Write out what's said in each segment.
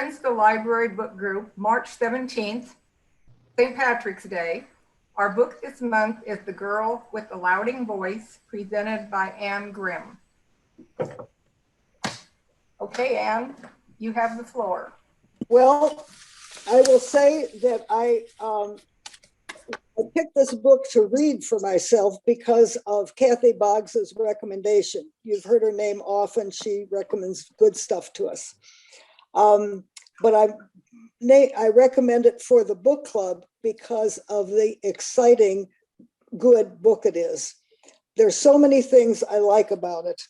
Friends to Library Book Group, March 17th, St. Patrick's Day. Our book this month is The Girl with the Louding Voice, presented by Anne Grimm. Okay, Anne, you have the floor. Well, I will say that I picked this book to read for myself because of Kathy Boggs's recommendation. You've heard her name often. She recommends good stuff to us. But I recommend it for the book club because of the exciting, good book it is. There's so many things I like about it.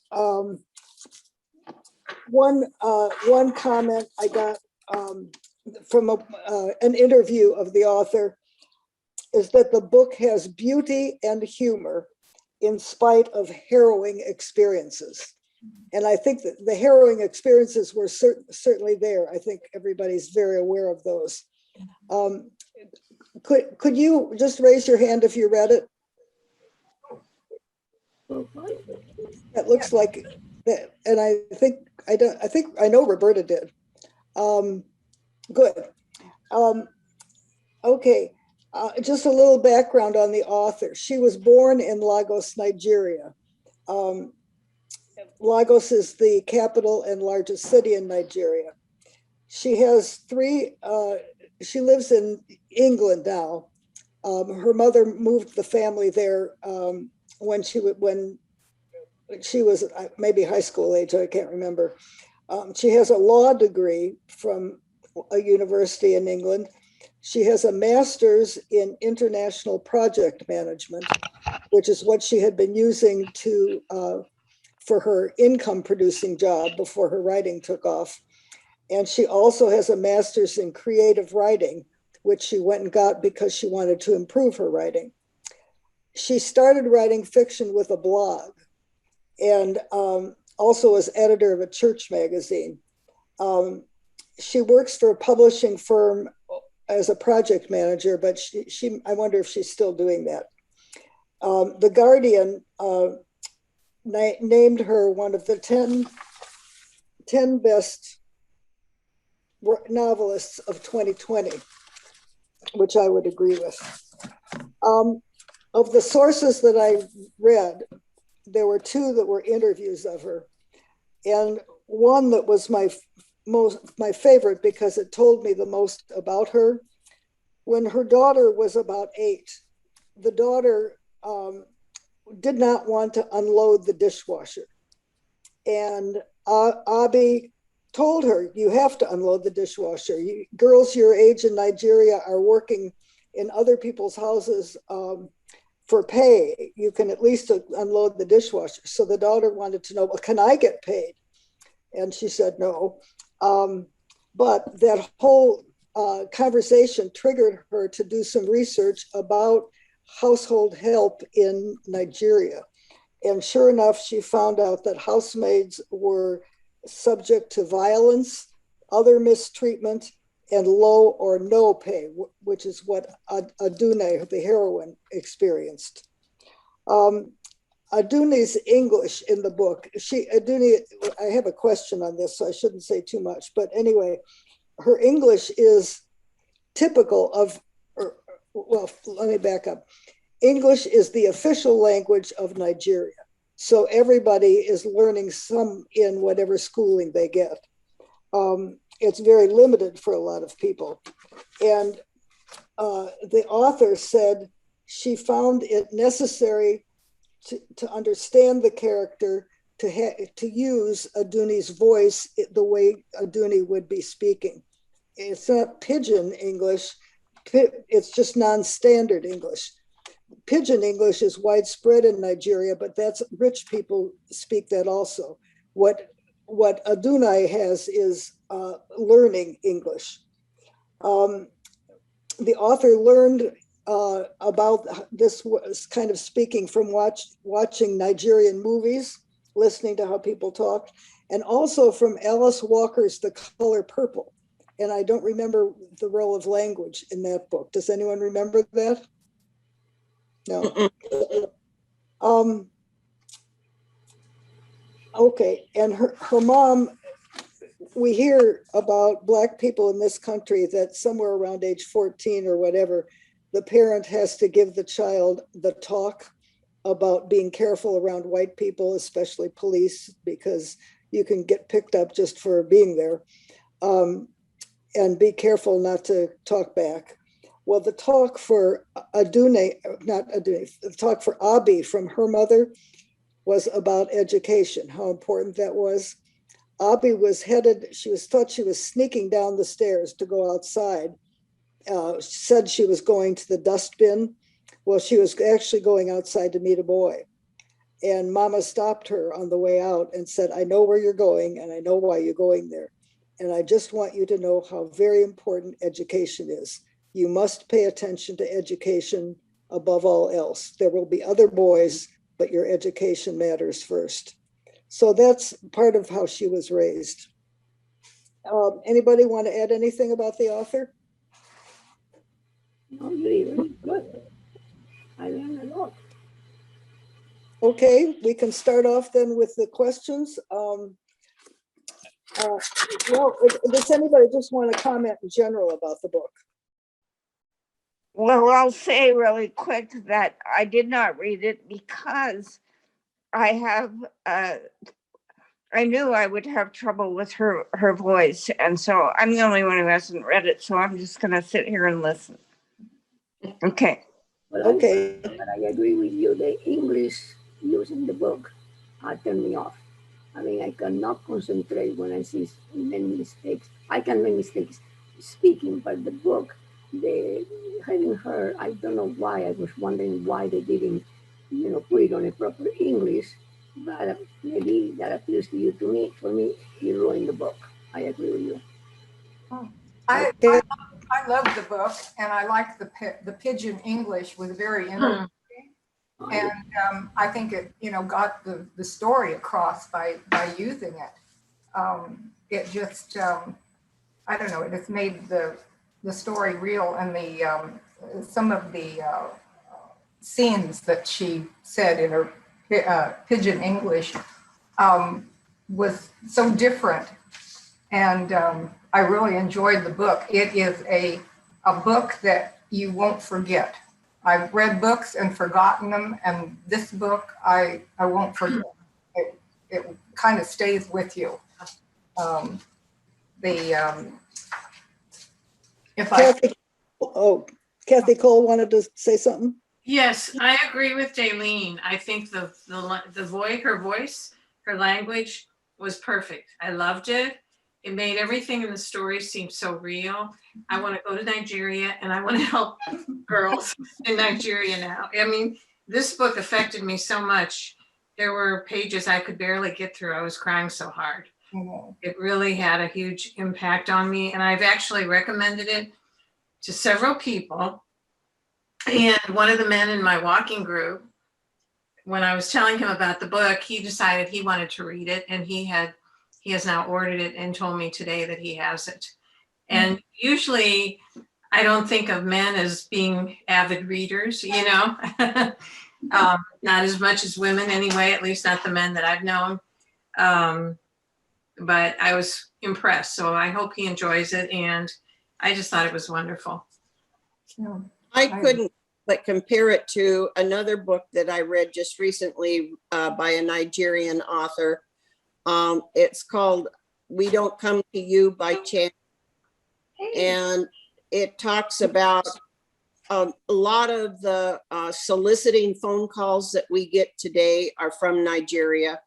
One comment I got from an interview of the author is that the book has beauty and humor in spite of harrowing experiences. And I think that the harrowing experiences were certainly there. I think everybody's very aware of those. Could you just raise your hand if you read it? It looks like that, and I think I know Roberta did. Good. Okay. Just a little background on the author. She was born in Lagos, Nigeria. Lagos is the capital and largest city in Nigeria. She has she lives in England now. Her mother moved the family there when she was maybe high school age, I can't remember. She has a law degree from a university in England. She has a master's in international project management, which is what she had been using for her income producing job before her writing took off. And she also has a master's in creative writing, which she went and got because she wanted to improve her writing. She started writing fiction with a blog and also was editor of a church magazine. She works for a publishing firm as a project manager, but I wonder if she's still doing that. The Guardian named her one of the 10 best novelists of 2020, which I would agree with. Of the sources that I read, there were two that were interviews of her, and one that was my favorite because it told me the most about her. When her daughter was about 8, the daughter did not want to unload the dishwasher. And Abi told her, you have to unload the dishwasher. Girls your age in Nigeria are working in other people's houses for pay. You can at least unload the dishwasher. So the daughter wanted to know, well, can I get paid? And she said no. But that whole conversation triggered her to do some research about household help in Nigeria. And sure enough, she found out that housemaids were subject to violence, other mistreatment, and low or no pay, which is what Aduni, the heroine, experienced. Aduni's English in the book, Aduni, I have a question on this, so I shouldn't say too much, but anyway, her English is typical of, well, let me back up. English is the official language of Nigeria. So everybody is learning some in whatever schooling they get. It's very limited for a lot of people. And the author said she found it necessary to understand the character, to use Aduni's voice the way Aduni would be speaking. It's not pidgin English, it's just non-standard English. Pidgin English is widespread in Nigeria, but that's rich people speak that also. What Aduni has is learning English. The author learned about this kind of speaking from watching Nigerian movies, listening to how people talk, and also from Alice Walker's The Color Purple. And I don't remember the role of language in that book. Does anyone remember that? No. Okay, and her mom we hear about Black people in this country that somewhere around age 14 or whatever, the parent has to give the child the talk about being careful around white people, especially police, because you can get picked up just for being there. And be careful not to talk back. Well, the talk for Aduni, not Aduni, the talk for Abi from her mother was about education, how important that was. Abi was headed, thought she was sneaking down the stairs to go outside. Said she was going to the dustbin. Well, she was actually going outside to meet a boy. And Mama stopped her on the way out and said, I know where you're going and I know why you're going there. And I just want you to know how very important education is. You must pay attention to education above all else. There will be other boys, but your education matters first. So that's part of how she was raised. Anybody want to add anything about the author? No, really good. I learned a lot. Okay, we can start off then with the questions. Well, does anybody just want to comment in general about the book? Well, I'll say really quick that I did not read it because I knew I would have trouble with her voice. And so I'm the only one who hasn't read it. So I'm just going to sit here and listen. Okay. But Okay. I agree with you. The English used in the book turned me off. I mean, I cannot concentrate when I see many mistakes. I can make mistakes speaking, but the book, having her, I don't know why. I was wondering why they didn't, put it on a proper English. But maybe that appeals to you. To me, for me, it ruined the book. I agree with you. I love the book, and I like the pidgin English was very interesting. And I think it, got the story across by using it. It just, I don't know, it just made the story real, and some of the scenes that she said in her pidgin English was so different. And I really enjoyed the book. It is a book that you won't forget. I've read books and forgotten them, and this book I won't forget. It kind of stays with you. Kathy Cole wanted to say something. Yes, I agree with Daleen. I think her voice, her language was perfect. I loved it. It made everything in the story seem so real. I want to go to Nigeria and I want to help girls in Nigeria now. I mean, this book affected me so much. There were pages I could barely get through. I was crying so hard. It really had a huge impact on me. And I've actually recommended it to several people. And one of the men in my walking group, when I was telling him about the book, he decided he wanted to read it, and he has now ordered it and told me today that he has it. And usually I don't think of men as being avid readers, not as much as women anyway, at least not the men that I've known. But I was impressed. So I hope he enjoys it. And I just thought it was wonderful. Yeah. I couldn't but compare it to another book that I read just recently by a Nigerian author. It's called We Don't Come to You by Chance. And it talks about a lot of the soliciting phone calls that we get today are from Nigeria,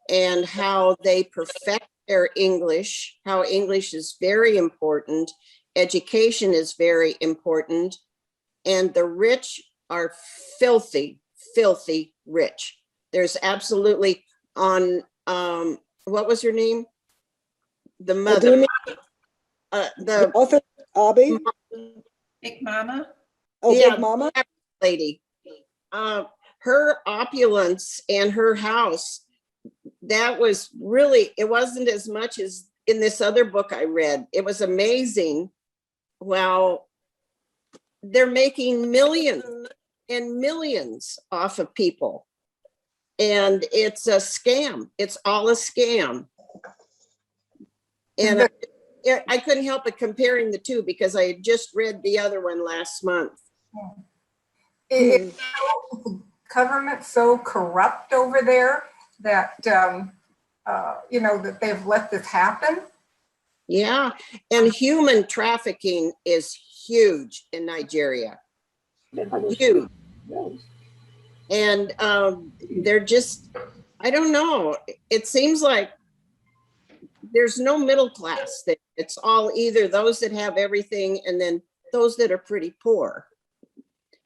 and how they perfect their English, how English is very important. Education is very important. And the rich are filthy, filthy rich. There's absolutely what was her name? The mother. The author, Abi? Big Mama? Oh, yeah, Big Mama? Lady. Her opulence and her house, that was really, it wasn't as much as in this other book I read. It was amazing. Well, they're making millions and millions off of people. And it's a scam. It's all a scam. And I couldn't help but comparing the two because I had just read the other one last month. It's the government so corrupt over there that, you know, that they've let this happen. Yeah, and human trafficking is huge in Nigeria. Huge. And they're just, I don't know. It seems like there's no middle class. It's all either those that have everything and then those that are pretty poor.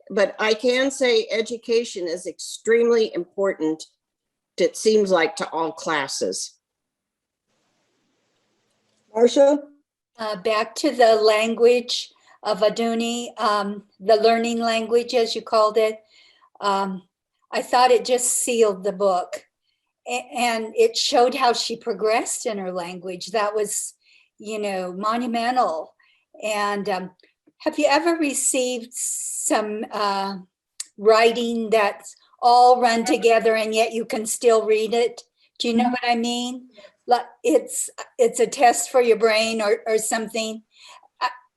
But I can say education is extremely important, it seems like, to all classes. Marcia? Back to the language of Aduni, the learning language, as you called it. I thought it just sealed the book. And it showed how she progressed in her language. That was, you know, monumental. And have you ever received some writing that's all run together and yet you can still read it? Do you know what I mean? Like it's a test for your brain or something.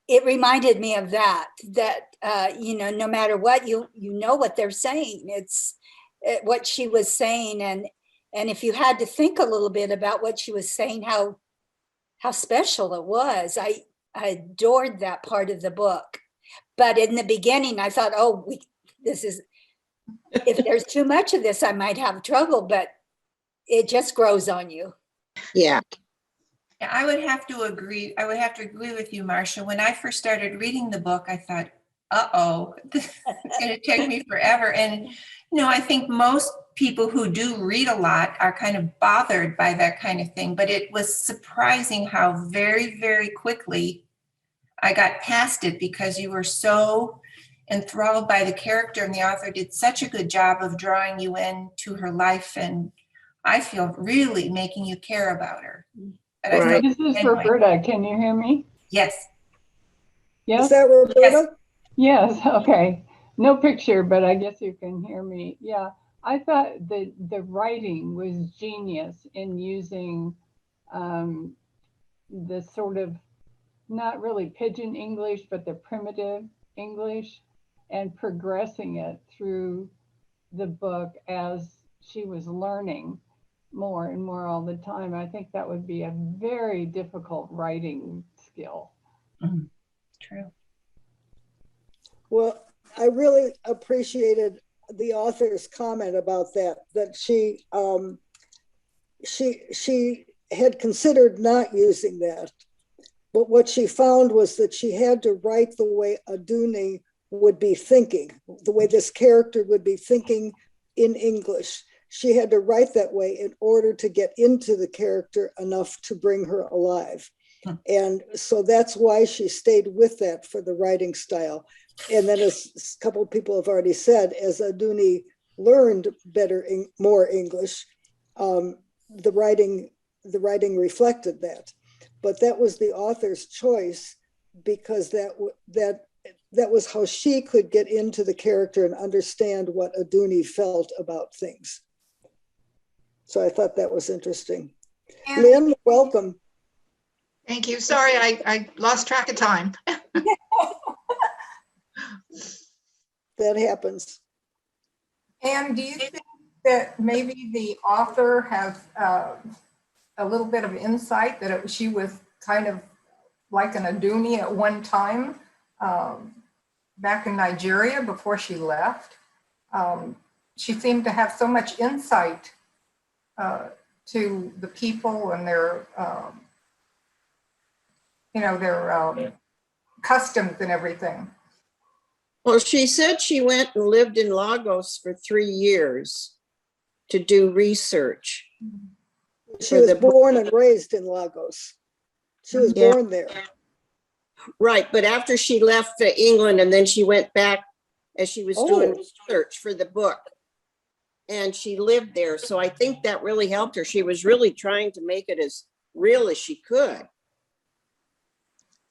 It reminded me of that, you know, no matter what, you know what they're saying. It's what she was saying. And if you had to think a little bit about what she was saying, how special it was. I adored that part of the book. But in the beginning, I thought, oh, this is, if there's too much of this, I might have trouble, but it just grows on you. Yeah. Yeah, I would have to agree. I would have to agree with you, Marcia. When I first started reading the book, I thought, uh-oh, this is going to take me forever. And, you know, I think most people who do read a lot are kind of bothered by that kind of thing. But it was surprising how very, very quickly I got past it because you were so enthralled by the character and the author did such a good job of drawing you into her life. And I feel really making you care about her. Right. This is Roberta. Can you hear me? Yes. Yes. Is that Roberta? Yes. Okay. No picture, but I guess you can hear me. Yeah. I thought the writing was genius in using the sort of not really pidgin English, but the primitive English and progressing it through the book as she was learning more and more all the time. I think that would be a very difficult writing skill. Mm-hmm. True. Well, I really appreciated the author's comment about that she had considered not using that. But what she found was that she had to write the way Aduni would be thinking, the way this character would be thinking in English. She had to write that way in order to get into the character enough to bring her alive. And so that's why she stayed with that for the writing style. And then, as a couple of people have already said, as Aduni learned more English, the writing reflected that. But that was the author's choice because that was how she could get into the character and understand what Aduni felt about things. So I thought that was interesting. And Lynn, welcome. Thank you. Sorry, I lost track of time. That happens. And do you think that maybe the author has a little bit of insight that she was kind of like an Aduni at one time back in Nigeria before she left? She seemed to have so much insight to the people and their, their customs and everything. Well, she said she went and lived in Lagos for 3 years to do research. She was born and raised in Lagos. She was born there. Right, but after she left England and then she went back as she was doing research for the book. And she lived there. So I think that really helped her. She was really trying to make it as real as she could.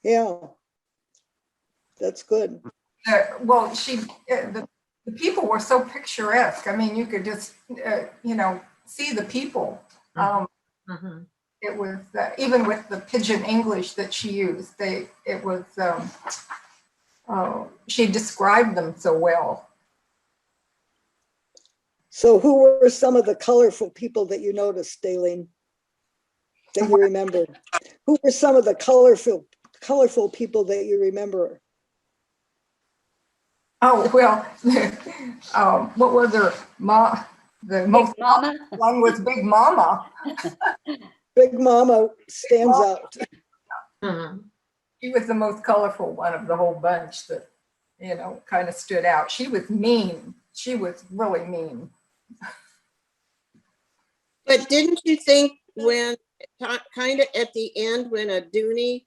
Yeah, that's good. Well, the people were so picturesque. I mean, you could just, see the people. it was even with the pidgin English that she used, she described them so well. So who were some of the colorful people that you noticed, Daleen, that you remember? Who were some of the colorful people that you remember? Oh, well, what was her mom? The most Mama. one was Big Mama. Big Mama stands out. She was the most colorful one of the whole bunch that, kind of stood out. She was mean. She was really mean. But didn't you think when, kind of at the end, when Aduni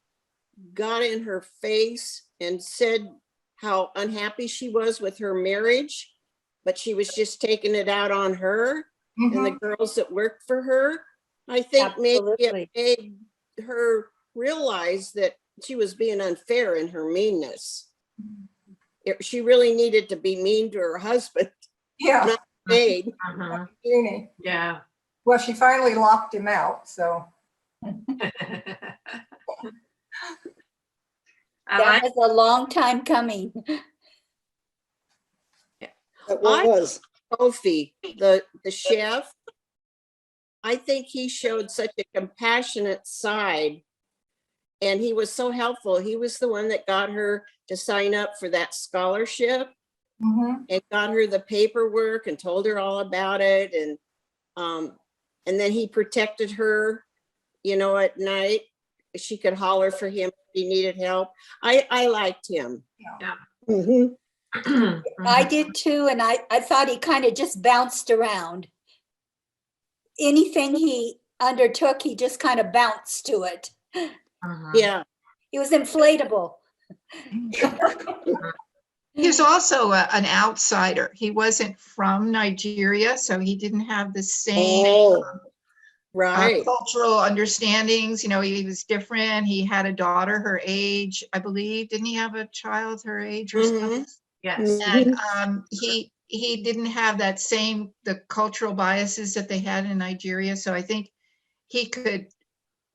got in her face and said how unhappy she was with her marriage, but she was just taking it out on her and the girls that worked for her? I think maybe it made her realize that she was being unfair in her meanness. She really needed to be mean to her husband. Yeah. Not maid. Yeah. Well, she finally locked him out, so. That was a long time coming. It was. Kofi, the chef, I think he showed such a compassionate side and he was so helpful. He was the one that got her to sign up for that scholarship and got her the paperwork and told her all about it. And then he protected her, at night. She could holler for him if he needed help. I liked him. Yeah. I did too, and I thought he kind of just bounced around. Anything he undertook, he just kind of bounced to it. Yeah. He was inflatable. He was also an outsider. He wasn't from Nigeria, so he didn't have the same cultural understandings. He was different. He had a daughter her age, I believe. Didn't he have a child her age or something? Yes. And he didn't have the cultural biases that they had in Nigeria. So I think he could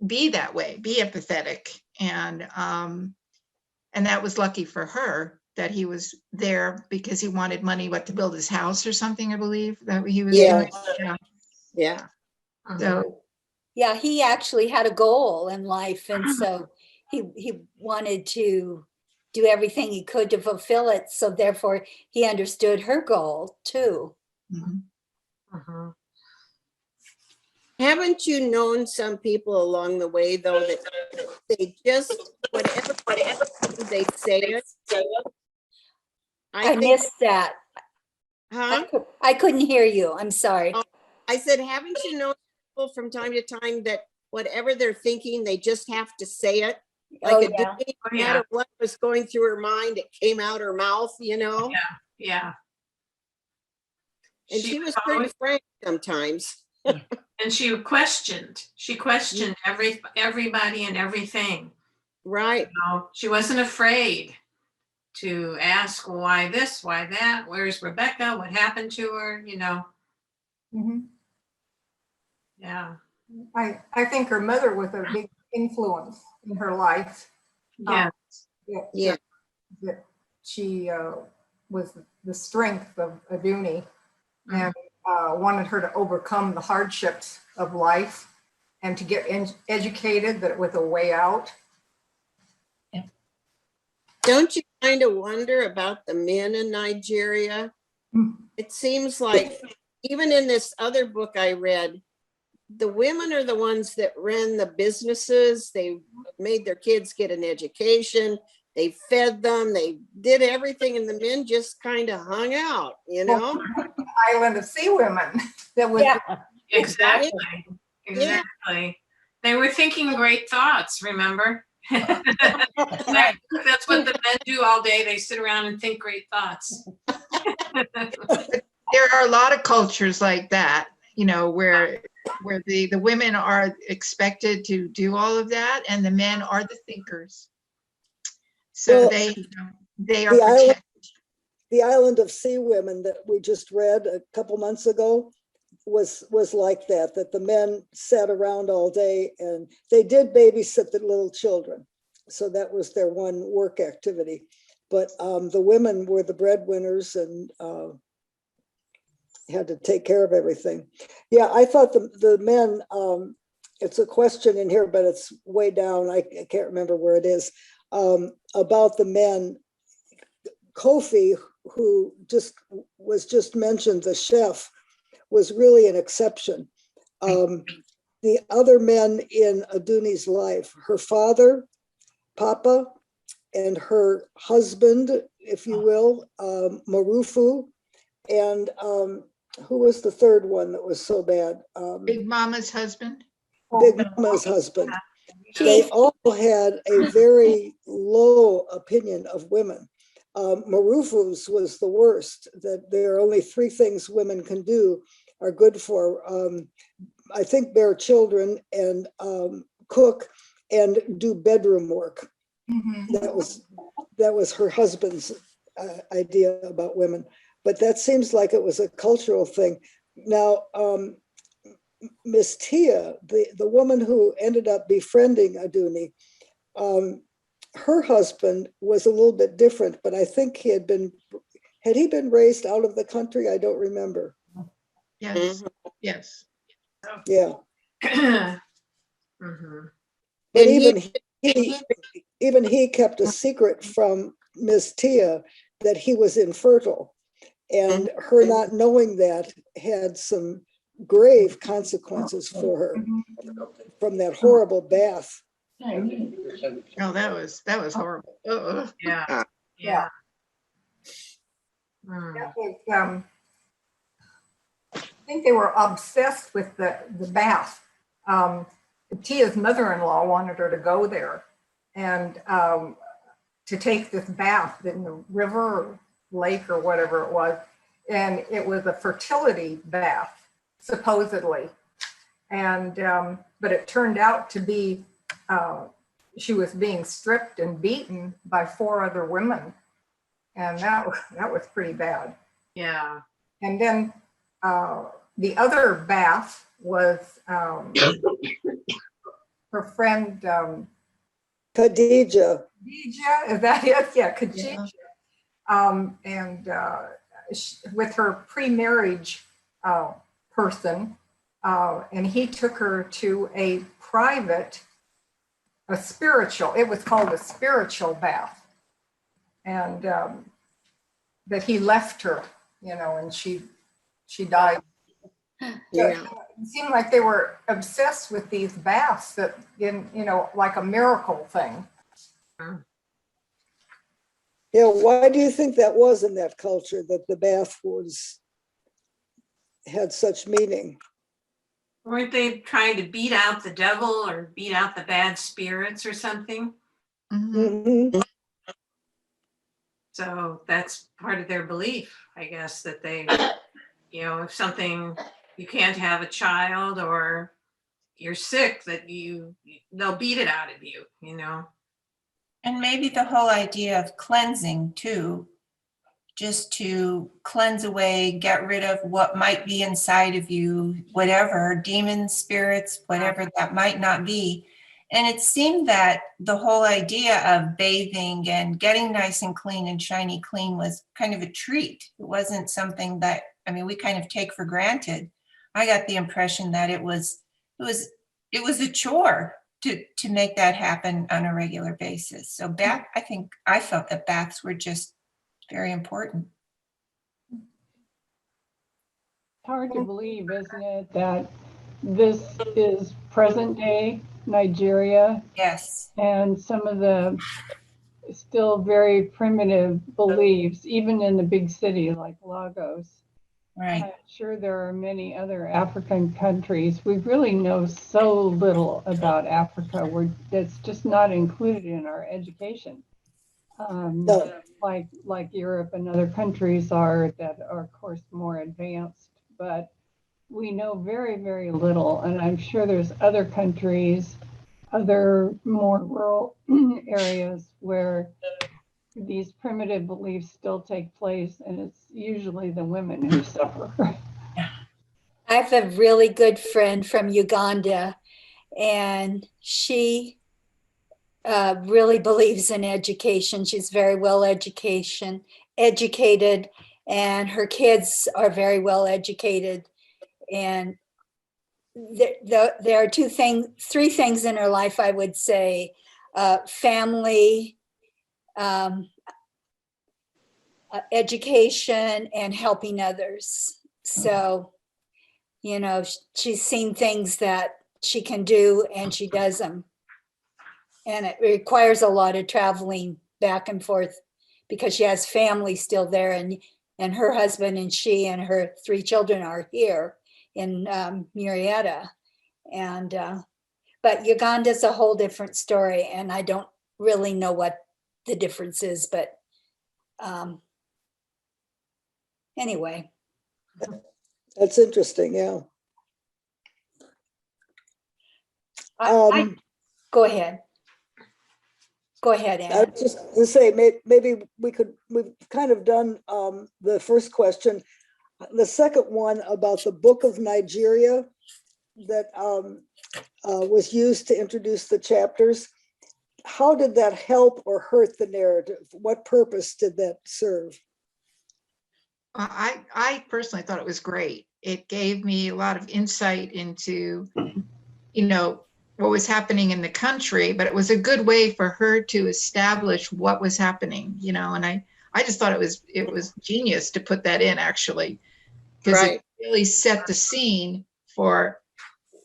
be that way, be empathetic. And that was lucky for her that he was there because he wanted money, to build his house or something, I believe that he was doing. Yeah. So yeah, he actually had a goal in life. And so he wanted to do everything he could to fulfill it. So therefore he understood her goal too. Haven't you known some people along the way, though, that they just, whatever they say it? I missed that. Huh? I couldn't hear you. I'm sorry. I said, haven't you known people from time to time that whatever they're thinking, they just have to say it? Like no matter what was going through her mind, it came out her mouth, Yeah. And she was pretty frank sometimes. And she questioned everybody and everything. Right. She wasn't afraid to ask why this, why that, where's Rebecca, what happened to her, Yeah. I think her mother was a big influence in her life. Yeah. That she was the strength of Aduni and wanted her to overcome the hardships of life and to get educated, that it was a way out. Don't you kind of wonder about the men in Nigeria? It seems like even in this other book I read, the women are the ones that ran the businesses. They made their kids get an education. They fed them. They did everything. And the men just kind of hung out, Island of Sea Women. That was Exactly. They were thinking great thoughts, remember? That's what the men do all day. They sit around and think great thoughts. there are a lot of cultures like that, where the women are expected to do all of that and the men are the thinkers. So they are protected. The Island of Sea Women that we just read a couple months ago, was like that the men sat around all day and they did babysit the little children. So that was their one work activity. But the women were the breadwinners and had to take care of everything. Yeah, I thought the men, it's a question in here, but it's way down. I can't remember where it is, about the men. Kofi, who was just mentioned, the chef, was really an exception. The other men in Aduni's life, her father, Papa, and her husband, if you will, Marufu, and who was the third one that was so bad? Big Mama's husband. Big Mama's husband. They all had a very low opinion of women. Marufu's was the worst, that there are only 3 things women can do are good for, I think, bear children and cook and do bedroom work. That was her husband's idea about women. But that seems like it was a cultural thing. Now, Miss Tia, the woman who ended up befriending Aduni, her husband was a little bit different, but I think had he been raised out of the country? I don't remember. Yes, yes. Yeah. Mhm. But And even he kept a secret from Miss Tia that he was infertile. And her not knowing that had some grave consequences for her from that horrible bath. Oh, that was horrible. Ugh. Yeah. Yeah. Mm. That was, I think they were obsessed with the bath. Tia's mother-in-law wanted her to go there and to take this bath in the river or lake or whatever it was. And it was a fertility bath, supposedly. And, but it turned out to be, she was being stripped and beaten by 4 other women. And that was pretty bad. Yeah. And then the other bath was her friend Khadija. Khadija, is that it? Yeah, Khadija. And with her pre-marriage person, and he took her to a spiritual, it was called a spiritual bath. And that he left her, and she died. yeah. It seemed like they were obsessed with these baths that like a miracle thing. Yeah, why do you think that was in that culture, that the bath had such meaning? Weren't they trying to beat out the devil or beat out the bad spirits or something? Mm-hmm. So that's part of their belief, I guess, that they, if something, you can't have a child or you're sick, that they'll beat it out of you. And maybe the whole idea of cleansing too, just to cleanse away, get rid of what might be inside of you, whatever, demons, spirits, whatever that might not be. And it seemed that the whole idea of bathing and getting nice and clean and shiny clean was kind of a treat. It wasn't something that, we kind of take for granted. I got the impression that it was a chore to make that happen on a regular basis. So I felt that baths were just very important. It's hard to believe, isn't it, that this is present day Nigeria? Yes. And some of the still very primitive beliefs, even in the big city like Lagos. Right. I'm sure there are many other African countries. We really know so little about Africa. That's just not included in our education. No. Like Europe and other countries are that are, of course, more advanced. But we know very, very little. And I'm sure there's other countries, other more rural areas where these primitive beliefs still take place, and it's usually the women who suffer. I have a really good friend from Uganda, and she really believes in education. She's very well educated, and her kids are very well educated. And there are three things in her life, I would say: family, education, and helping others. So, you know, she's seen things that she can do, and she does them. And it requires a lot of traveling back and forth because she has family still there, and her husband and she and her 3 children are here in Murrieta. And but Uganda's a whole different story, and I don't really know what the difference is, but anyway. That's interesting, yeah. Go ahead. Go ahead, I Ann. was just to say, maybe we've kind of done the first question. The second one about the Book of Nigeria that was used to introduce the chapters. How did that help or hurt the narrative? What purpose did that serve? I personally thought it was great. It gave me a lot of insight into, you know, what was happening in the country, but it was a good way for her to establish what was happening, you know, and I just thought it was genius to put that in, actually, because Right. it really set the scene for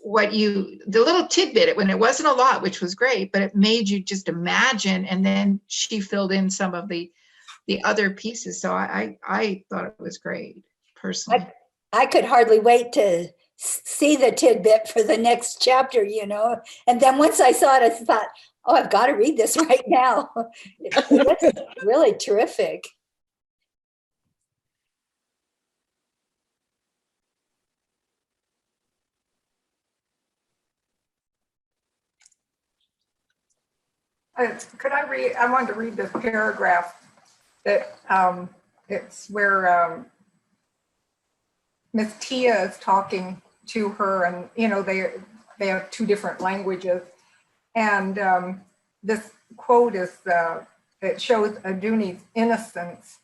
the little tidbit, when it wasn't a lot, which was great, but it made you just imagine, and then she filled in some of the other pieces. So I thought it was great, personally. I could hardly wait to see the tidbit for the next chapter, you know. And then once I saw it, I thought, oh, I've got to read this right now. It's really terrific. Could I read? I wanted to read this paragraph that it's where Miss Tia is talking to her, and you know they have 2 different languages, and this quote is it shows Aduni's innocence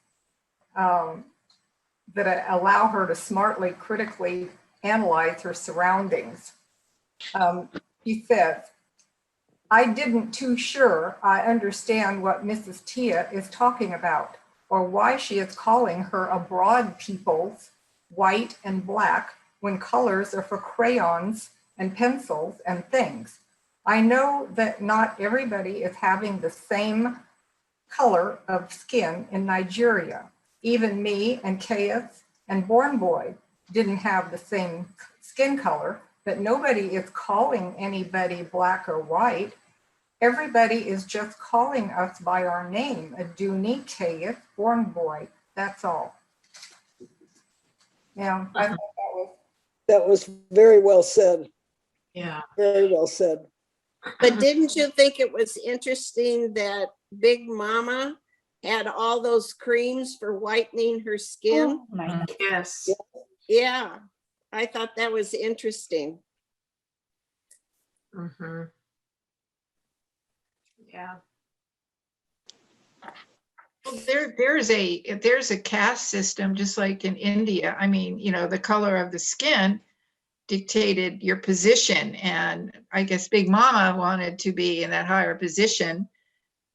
that allow her to smartly, critically analyze her surroundings. He says, "I didn't too sure I understand what Mrs. Tia is talking about, or why she is calling her abroad peoples white and black when colors are for crayons and pencils and things. I know that not everybody is having the same color of skin in Nigeria. Even me and Caius and Born Boy didn't have the same skin color, but nobody is calling anybody black or white. Everybody is just calling us by our name, Aduni, Caius, Born Boy, that's all." Yeah, I thought That was very well said. Yeah. Very well said. But didn't you think it was interesting that Big Mama had all those creams for whitening her skin? Oh my God. Yes. Yeah, I thought that was interesting. Mm-hmm. Yeah. Well, there's a caste system, just like in India. I mean, you know, the color of the skin dictated your position, and I guess Big Mama wanted to be in that higher position,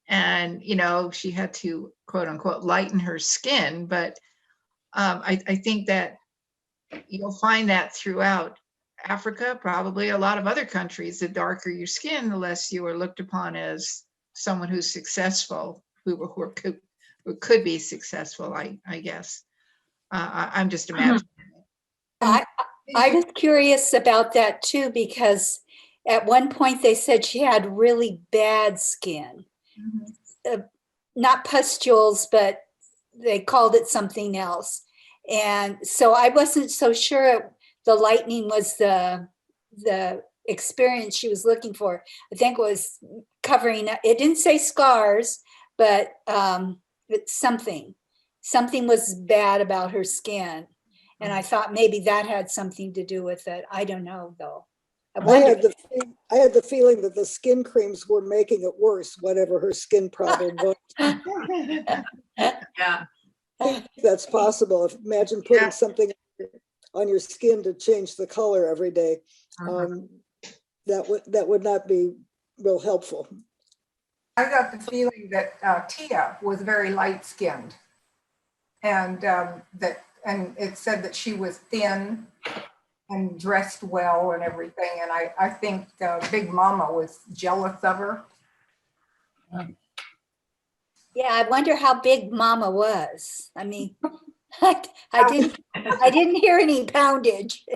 and you know, she had to, quote unquote, lighten her skin. But I think that you'll find that throughout Africa, probably a lot of other countries. The darker your skin, the less you are looked upon as someone who's successful, who could be successful, I guess. I'm just imagining. I was curious about that too, because at one point they said she had really bad skin. Not pustules, but they called it something else. And so I wasn't so sure the lightning was the experience she was looking for. I think it was covering, it didn't say scars, but something was bad about her skin. And I thought maybe that had something to do with it. I don't know, though. I I wonder. had the feeling that the skin creams were making it worse, whatever her skin problem was. Yeah. That's possible. Imagine putting Yeah. something on your skin to change the color every day. That would not be real helpful. I got the feeling that Tia was very light skinned, and and it said that she was thin and dressed well and everything. And I think Big Mama was jealous of her. Yeah, I wonder how big Mama was. I mean, I didn't hear any poundage.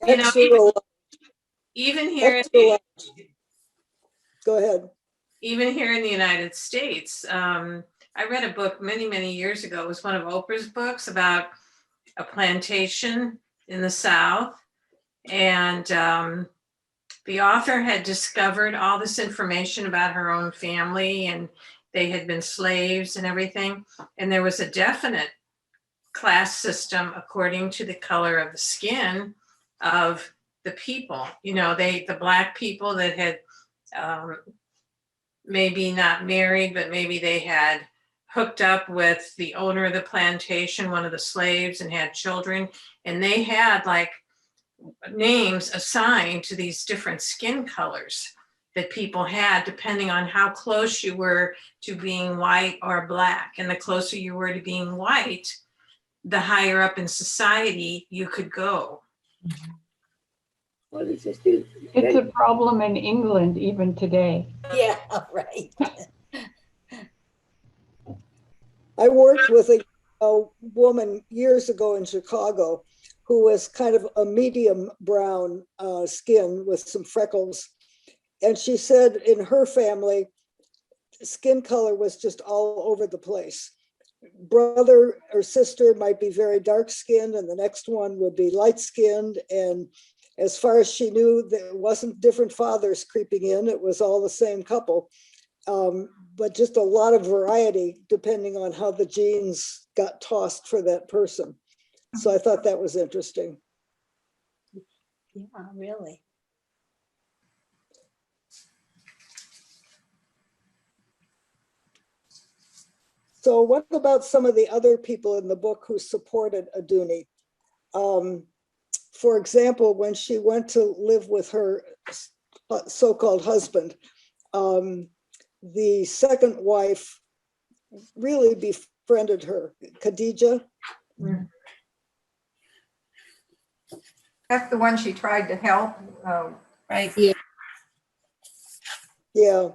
You know, Extra even here, extra large. Go ahead. even here in the United States, I read a book many, many years ago. It was one of Oprah's books about a plantation in the South. And the author had discovered all this information about her own family, and they had been slaves and everything. And there was a definite class system according to the color of the skin of the people. You know, the Black people that had maybe not married, but maybe they had hooked up with the owner of the plantation, one of the slaves, and had children. And they had like names assigned to these different skin colors that people had, depending on how close you were to being white or Black. And the closer you were to being white, the higher up in society you could go. Well, it's still It's a problem in England even today. Yeah, right. I worked with a woman years ago in Chicago who was kind of a medium brown skin with some freckles. And she said in her family, skin color was just all over the place. Brother or sister might be very dark skinned, and the next one would be light skinned. And as far as she knew, there wasn't different fathers creeping in. It was all the same couple. But just a lot of variety depending on how the genes got tossed for that person. So I thought that was interesting. Yeah, really. So what about some of the other people in the book who supported Aduni? For example, when she went to live with her so-called husband, the second wife really befriended her, Khadija. That's the one she tried to help. Right. Yeah.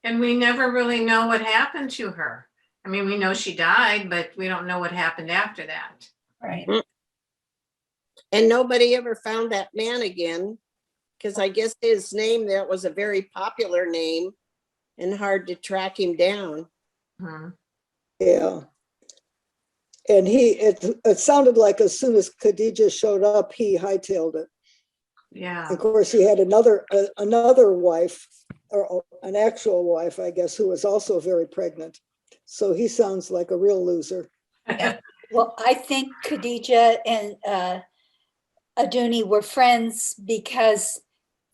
And we never really know what happened to her. I mean, we know she died, but we don't know what happened after that. Right. And nobody ever found that man again, because I guess his name, that was a very popular name and hard to track him down. Yeah. And it sounded like as soon as Khadija showed up, he hightailed it. Yeah. Of course, he had another wife, or an actual wife, I guess, who was also very pregnant. So he sounds like a real loser. Well, I think Khadija and Aduni were friends because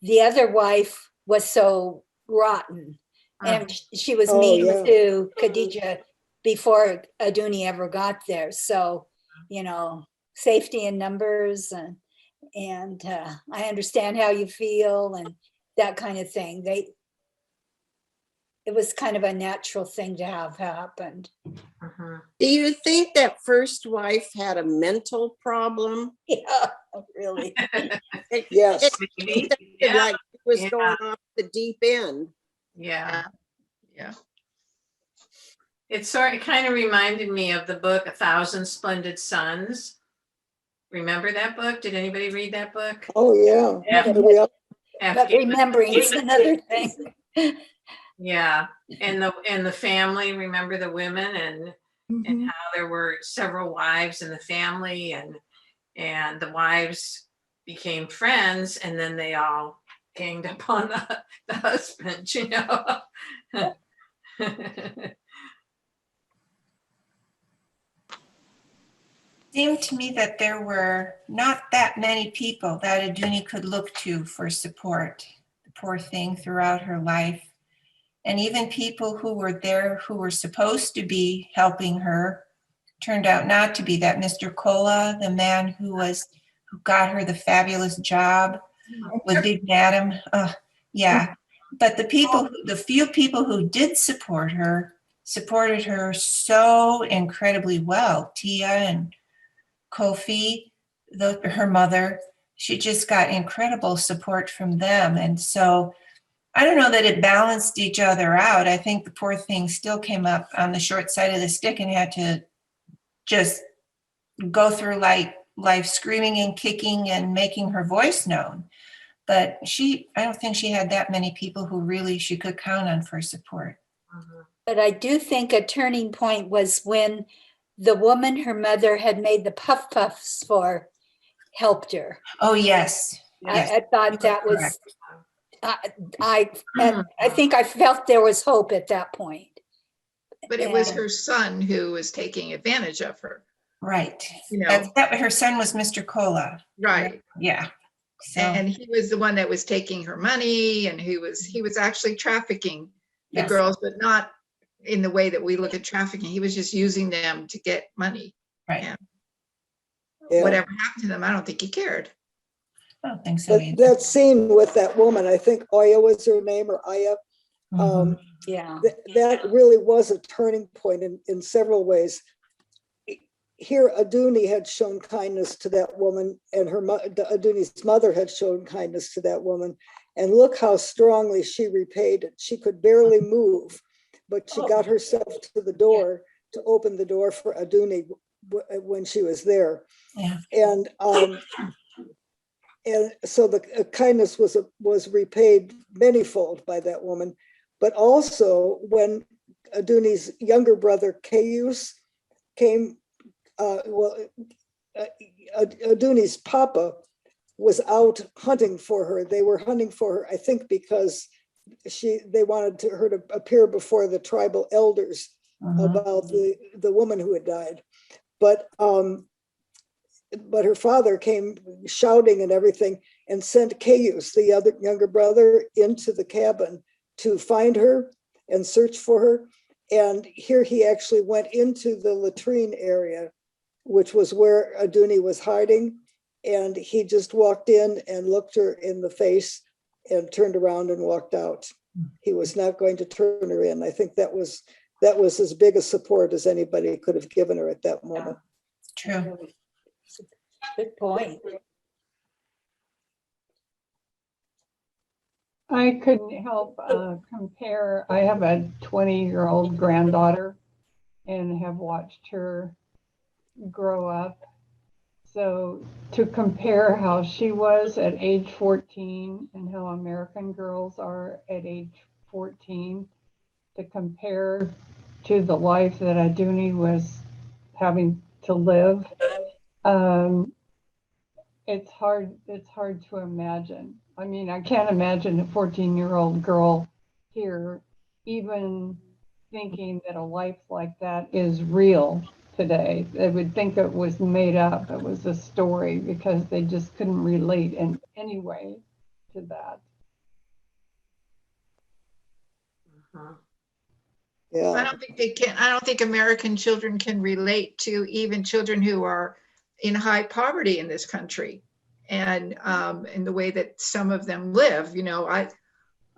the other wife was so rotten, and she was mean to Khadija before Aduni ever got there. So, you know, safety in numbers, and I understand how you feel and that kind of thing. It was kind of a natural thing to have happened. Do you think that first wife had a mental problem? Yeah, really. Yes. Yeah. Like it was going off the deep end. Yeah. Yeah. It kind of reminded me of the book, A Thousand Splendid Suns. Remember that book? Did anybody read that book? Oh, yeah. But remembering is another thing. Yeah, and the family, remember the women and how there were several wives in the family, and the wives became friends, and then they all ganged up on the husband, you know. seemed to me that there were not that many people that Aduni could look to for support, the poor thing, throughout her life. And even people who were there who were supposed to be helping her turned out not to be. That Mr. Cola, the man who got her the fabulous job with Big Madam. Yeah. But the few people who did support her, supported her so incredibly well. Tia and Kofi, her mother, she just got incredible support from them. And so I don't know that it balanced each other out. I think the poor thing still came up on the short side of the stick and had to just go through life screaming and kicking and making her voice known. But I don't think she had that many people who really she could count on for support. But I do think a turning point was when the woman her mother had made the puff puffs for helped her. Oh, yes. Yes. I thought that was, I think I felt there was hope at that point. But it was her son who was taking advantage of her. Right. You know, Her son was Mr. Cola. right. Yeah. So, And he was the one that was taking her money, and he was actually trafficking the Yes. girls, but not in the way that we look at trafficking. He was just using them to get money. right. And Yeah. whatever happened to them, I don't think he cared. I don't think so But either. that scene with that woman, I think Oya was her name, or Aya, Mhm. Yeah. that really was a turning point in several ways. Here, Aduni had shown kindness to that woman, and Aduni's mother had shown kindness to that woman. And look how strongly she repaid it. She could barely move, but she got herself to the door to open the door for Aduni when she was there. Yeah. And so the kindness was repaid manyfold by that woman. But also when Aduni's younger brother Caius came, Aduni's papa was out hunting for her. They were hunting for her, I think, because they wanted her to appear before the tribal elders about the woman who had died. But her father came shouting and everything and sent Caius, the other younger brother, into the cabin to find her and search for her. And here he actually went into the latrine area, which was where Aduni was hiding. And he just walked in and looked her in the face and turned around and walked out. He was not going to turn her in. I think that was as big a support as anybody could have given her at that moment. True. Good point. I couldn't help compare. I have a 20-year-old granddaughter and have watched her grow up. So to compare how she was at age 14 and how American girls are at age 14, to compare to the life that Aduni was having to live, it's hard to imagine. I mean, I can't imagine a 14-year-old girl here even thinking that a life like that is real today. They would think it was made up, it was a story, because they just couldn't relate in any way to that. Yeah. I don't think they can. I don't think American children can relate to even children who are in high poverty in this country, and in the way that some of them live. You know, I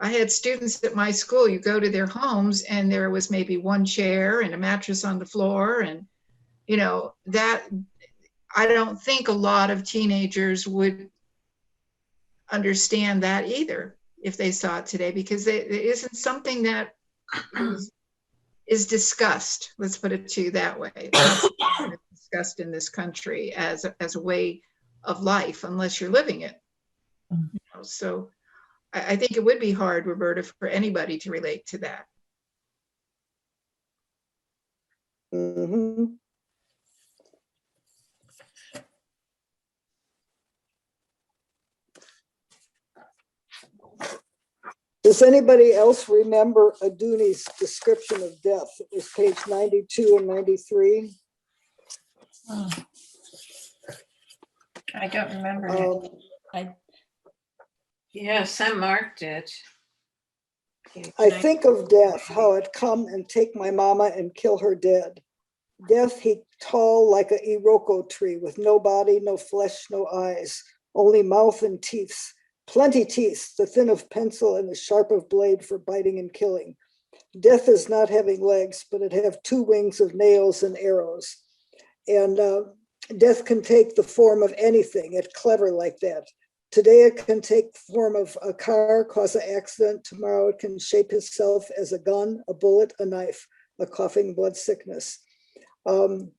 had students at my school. You go to their homes, and there was maybe one chair and a mattress on the floor, and you know that. I don't think a lot of teenagers would understand that either if they saw it today, because it isn't something that is discussed. Let's put it to you that way. It's discussed in this country as a way of life, unless you're living it. You know, so I think it would be hard, Roberta, for anybody to relate to that. Mm-hmm. Does anybody else remember Aduni's description of death? It was page 92 and 93. I don't remember it. Yes, I marked it. I think of death, how it come and take my mama and kill her dead. Death, he tall like a iroko tree with no body, no flesh, no eyes, only mouth and teeth, plenty teeth, the thin of pencil and the sharp of blade for biting and killing. Death is not having legs, but it have two wings of nails and arrows. And death can take the form of anything. It's clever like that. Today it can take the form of a car, cause an accident. Tomorrow it can shape itself as a gun, a bullet, a knife, a coughing blood sickness. And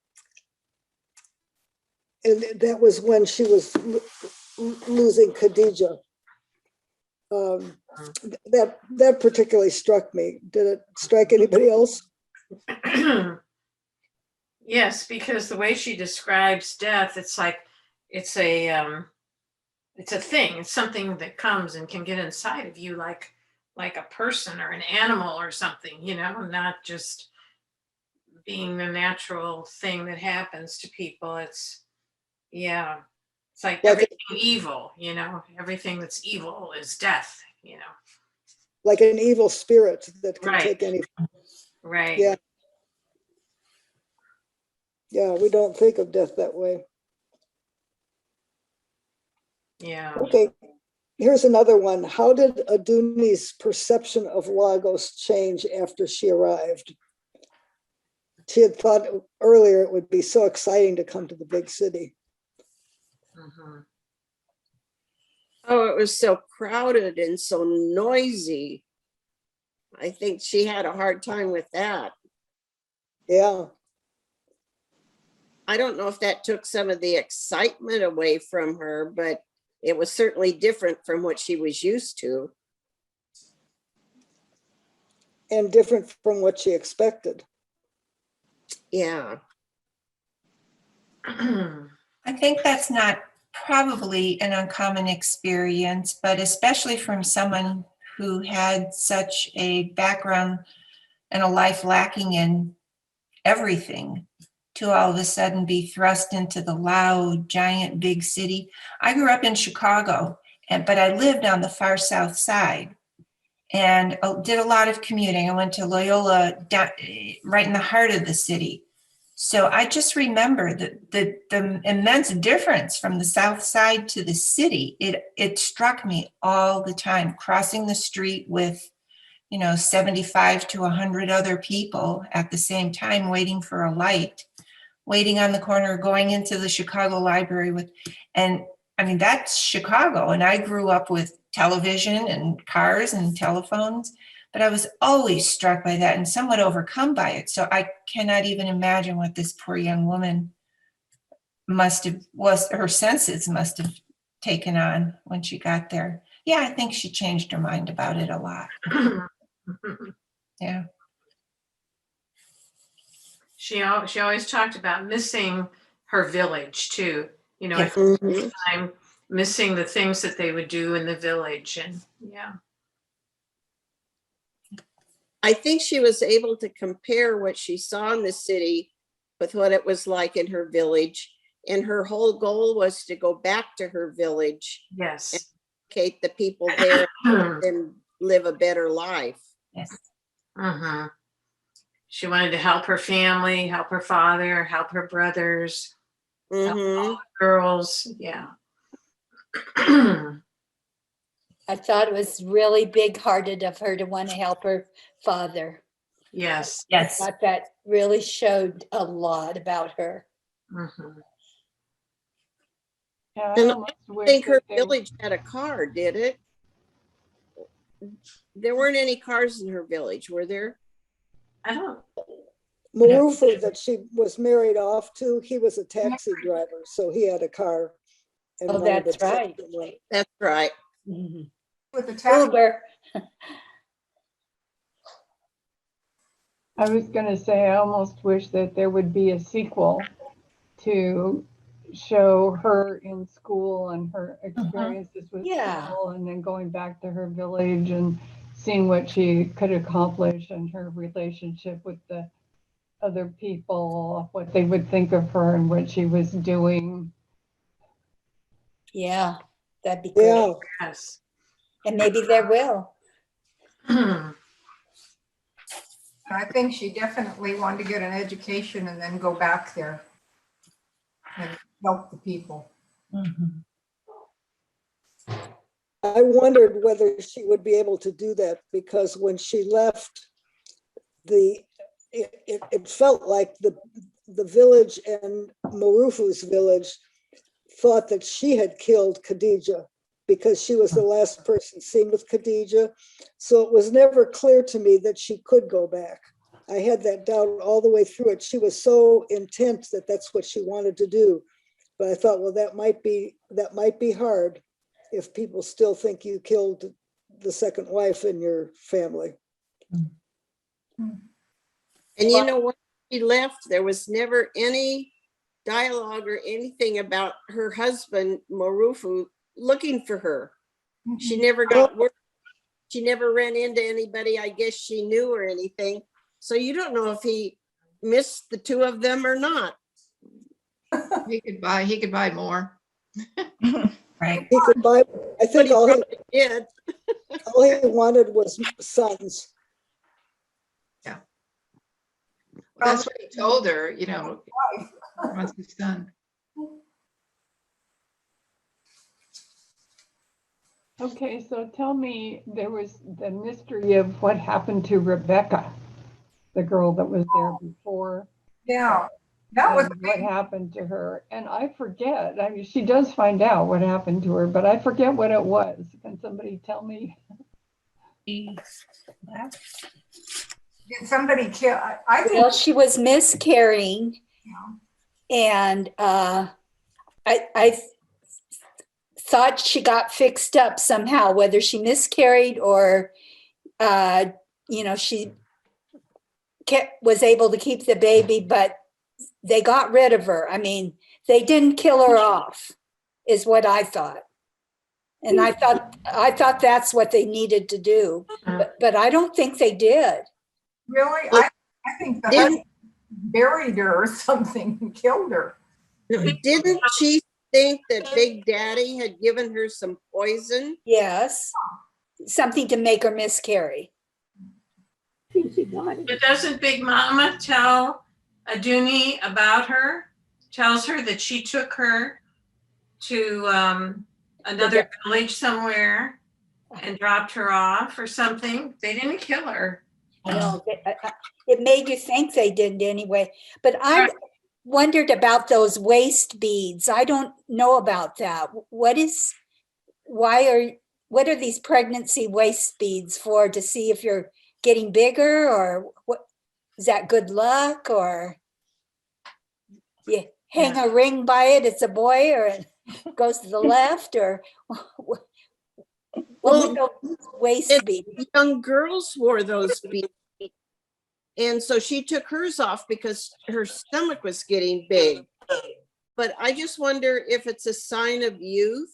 that was when she was losing Khadija. That particularly struck me. Did it strike anybody else? Yes, because the way she describes death, it's like it's a thing. It's something that comes and can get inside of you, like a person or an animal or something, not just being the natural thing that happens to people. It's like everything evil, everything that's evil is death, Like an evil spirit that can take any. Right. Yeah. Yeah, we don't think of death that way. Yeah. Okay, here's another one. How did Aduni's perception of Lagos change after she arrived? She had thought earlier it would be so exciting to come to the big city. Mm-hmm. Oh, it was so crowded and so noisy. I think she had a hard time with that. Yeah. I don't know if that took some of the excitement away from her, but it was certainly different from what she was used to. And different from what she expected. Yeah. I think that's not probably an uncommon experience, but especially from someone who had such a background and a life lacking in everything, to all of a sudden be thrust into the loud, giant, big city. I grew up in Chicago, but I lived on the far south side and did a lot of commuting. I went to Loyola, right in the heart of the city. So I just remember the immense difference from the south side to the city. It struck me all the time, crossing the street with 75 to 100 other people at the same time, waiting for a light, waiting on the corner, going into the Chicago library and I mean, that's Chicago. And I grew up with television and cars and telephones, but I was always struck by that and somewhat overcome by it. So I cannot even imagine what this poor young woman her senses must have taken on when she got there. Yeah, I think she changed her mind about it a lot. Yeah. She always talked about missing her village too, Yes. at the time, missing the things that they would do in the village. And I think she was able to compare what she saw in the city with what it was like in her village. And her whole goal was to go back to her village. Yes. And educate the people there and live a better life. Yes. Mm-hmm. She wanted to help her family, help her father, help her brothers, help all the girls. Yeah. I thought it was really big-hearted of her to want to help her father. Yes. I thought that really showed a lot about her. Mm-hmm. Yeah, And I don't think her village had a car, did it? There weren't any cars in her village, were there? I don't. Marufu that she was married off to, he was a taxi driver, so he had a car. And Oh, wanted that's to take right. them away. That's right. Mhm. With the taxi, Uber. I was going to say, I almost wish that there would be a sequel to show her in school and her experiences with Yeah. school, and then going back to her village and seeing what she could accomplish and her relationship with the other people, what they would think of her and what she was doing. Yeah, that'd be great. Yeah, Yes. And maybe there will. I think she definitely wanted to get an education and then go back there and help the people. I wondered whether she would be able to do that, because when she left, it felt like the village and Marufu's village thought that she had killed Khadija because she was the last person seen with Khadija. So it was never clear to me that she could go back. I had that doubt all the way through it. She was so intent that that's what she wanted to do. But I thought, well, that might be hard if people still think you killed the second wife in your family. And you know when she left, there was never any dialogue or anything about her husband, Marufu, looking for her. She never got word. She never ran into anybody I guess she knew or anything. So you don't know if he missed the two of them or not. He could buy more. Right. He could buy, I But think he all probably did. he wanted was sons. That's what he told her, you know, once it's done. Okay, so tell me, there was the mystery of what happened to Rebecca, the girl that was there before. Yeah, that was And what happened to her. And I forget, I mean, she does find out what happened to her, but I forget what it was. Can somebody tell me? Did somebody kill? I think Well, she was miscarrying, and I thought she got fixed up somehow, whether she miscarried or she was able to keep the baby, but they got rid of her. I mean, they didn't kill her off, is what I thought. And I thought that's what they needed to do, but I don't think they did. really, I think the husband buried her or something and killed her. Didn't she think that Big Daddy had given her some poison? Yes, something to make her miscarry. But doesn't Big Mama tell Aduni about her? Tells her that she took her to another village somewhere and dropped her off or something. They didn't kill her. No, it made you think they did anyway. But I wondered about those waist beads. I don't know about that. What are these pregnancy waist beads for? To see if you're getting bigger, or what? Is that good luck, or you hang a ring by it, it's a boy, or it goes to the left, or what would those waist beads? Young girls wore those beads. And so she took hers off because her stomach was getting big. But I just wonder if it's a sign of youth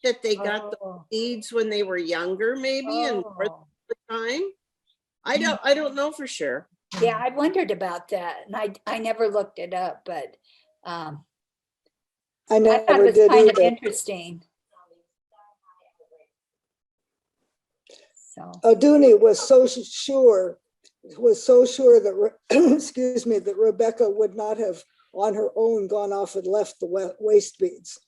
that they got the beads when they were younger, maybe, and for the time. I don't know for sure. Yeah, I wondered about that, and I never looked it up, but I I thought never it was did kind of either. interesting. So Aduni was so sure that, excuse me, that Rebecca would not have on her own gone off and left the waist beads.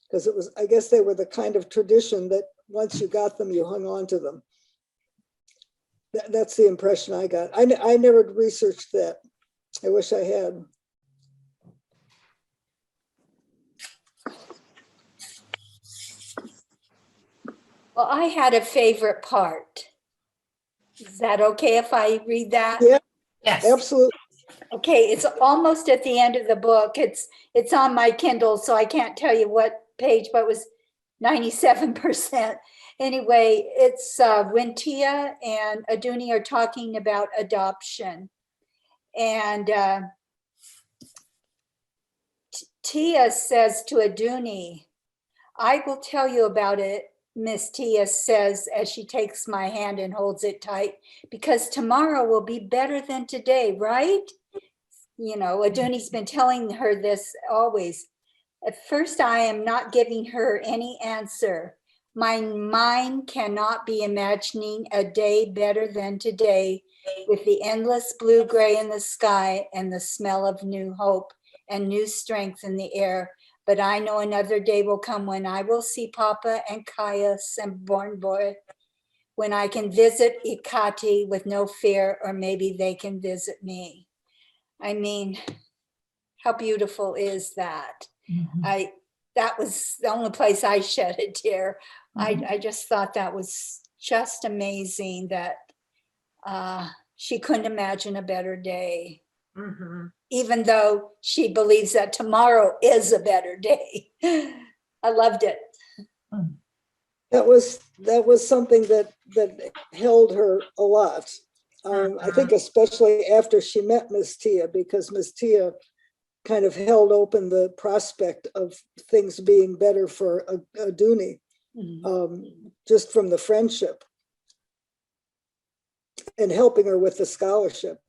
Because it was, I guess they were the kind of tradition that once you got them, you hung on to them. That's the impression I got. I never researched that. I wish I had. well, I had a favorite part. Is that okay if I read that? Yeah, Yes. absolutely. Okay, it's almost at the end of the book. It's on my Kindle, so I can't tell you what page, but it was 97%. Anyway, it's when Tia and Aduni are talking about adoption. And Tia says to Aduni, I will tell you about it, Miss Tia says as she takes my hand and holds it tight, because tomorrow will be better than today, right? You know, Aduni's been telling her this always. At first, I am not giving her any answer. My mind cannot be imagining a day better than today, with the endless blue-gray in the sky and the smell of new hope and new strength in the air. But I know another day will come when I will see Papa and Caius and Born Boy, when I can visit Ikati with no fear, or maybe they can visit me. I mean, how beautiful is that? That was the only place I shed a tear. I just thought that was just amazing that she couldn't imagine a better day, even though she believes that tomorrow is a better day. I loved it. That was something that held her a lot. I think especially after she met Miss Tia, because Miss Tia kind of held open the prospect of things being better for Aduni, just from the friendship and helping her with the scholarship.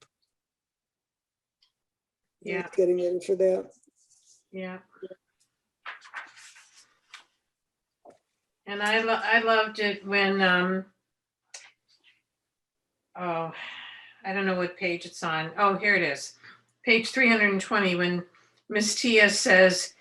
Yeah. Getting ready for that. Yeah. And I loved it when, oh, I don't know what page it's on. Oh, here it is. Page 320, when Miss Tia says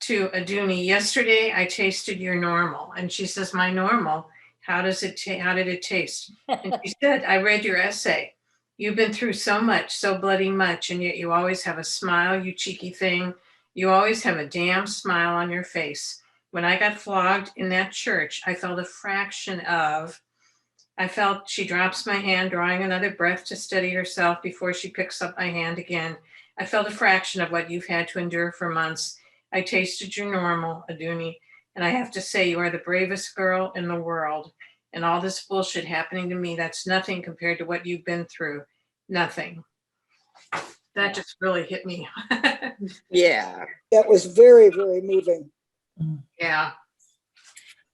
to Aduni, yesterday I tasted your normal. And she says, my normal, how did it taste? And she said, I read your essay. You've been through so much, so bloody much, and yet you always have a smile, you cheeky thing. You always have a damn smile on your face. When I got flogged in that church, I felt a fraction of, I felt she drops my hand, drawing another breath to steady herself before she picks up my hand again. I felt a fraction of what you've had to endure for months. I tasted your normal, Aduni, and I have to say you are the bravest girl in the world. And all this bullshit happening to me, that's nothing compared to what you've been through. Nothing. That just really hit me. Yeah. That was very, very moving. Yeah.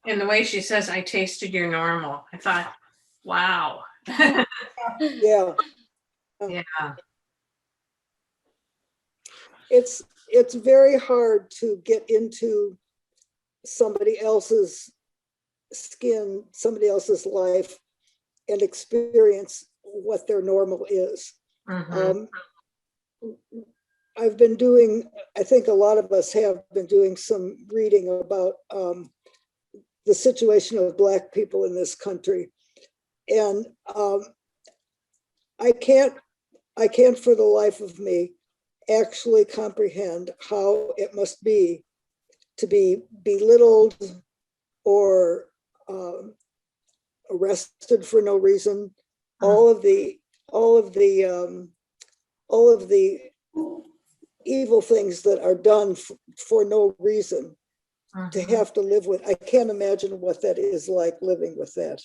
And the way she says, I tasted your normal. I thought, wow. Yeah. Yeah. It's very hard to get into somebody else's skin, somebody else's life, and experience what their normal is. I've been doing, I think a lot of us have been doing some reading about the situation of Black people in this country. And I can't for the life of me actually comprehend how it must be to be belittled or arrested for no reason. All of the evil things that are done for no reason, to have to live with. I can't imagine what that is like, living with that.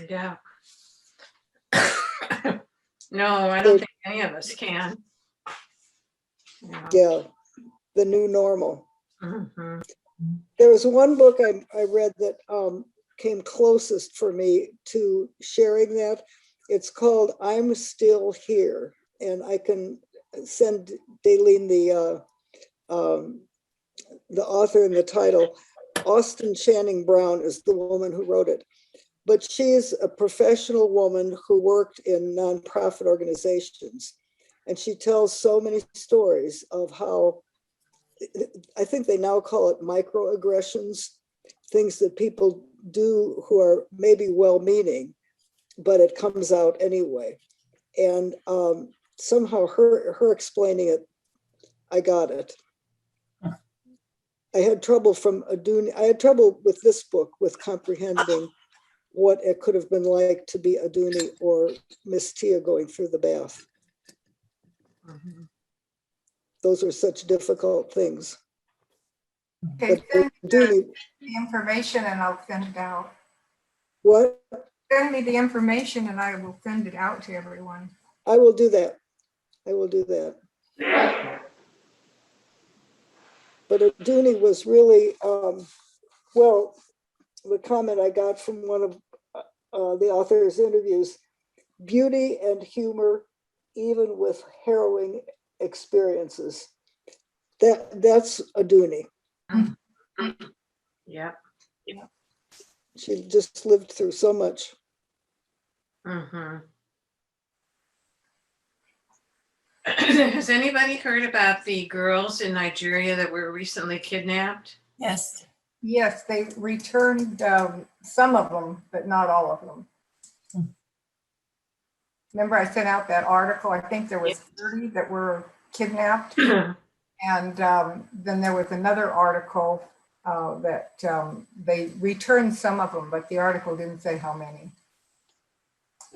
Yeah. No, I don't think any of us can. Yeah, the new normal. Mm-hmm. There was one book I read that came closest for me to sharing that. It's called I'm Still Here. And I can send Daleen the author and the title. Austin Channing Brown is the woman who wrote it. But she's a professional woman who worked in nonprofit organizations. And she tells so many stories of how, I think they now call it microaggressions, things that people do who are maybe well-meaning, but it comes out anyway. And somehow her explaining it, I got it. I had trouble with this book with comprehending what it could have been like to be Aduni or Miss Tia going through the bath. Those are such difficult things. Okay, But send me Aduni, the information and I'll send it out. what? Send me the information and I will send it out to everyone. I will do that. I will do that. But Aduni was really, well, the comment I got from one of the author's interviews, beauty and humor, even with harrowing experiences. That's Aduni. Yeah. She just lived through so much. Mm-hmm. Has anybody heard about the girls in Nigeria that were recently kidnapped? Yes. Yes, they returned some of them, but not all of them. Remember I sent out that article? I think there was 30 that were kidnapped. And then there was another article that they returned some of them, but the article didn't say how many.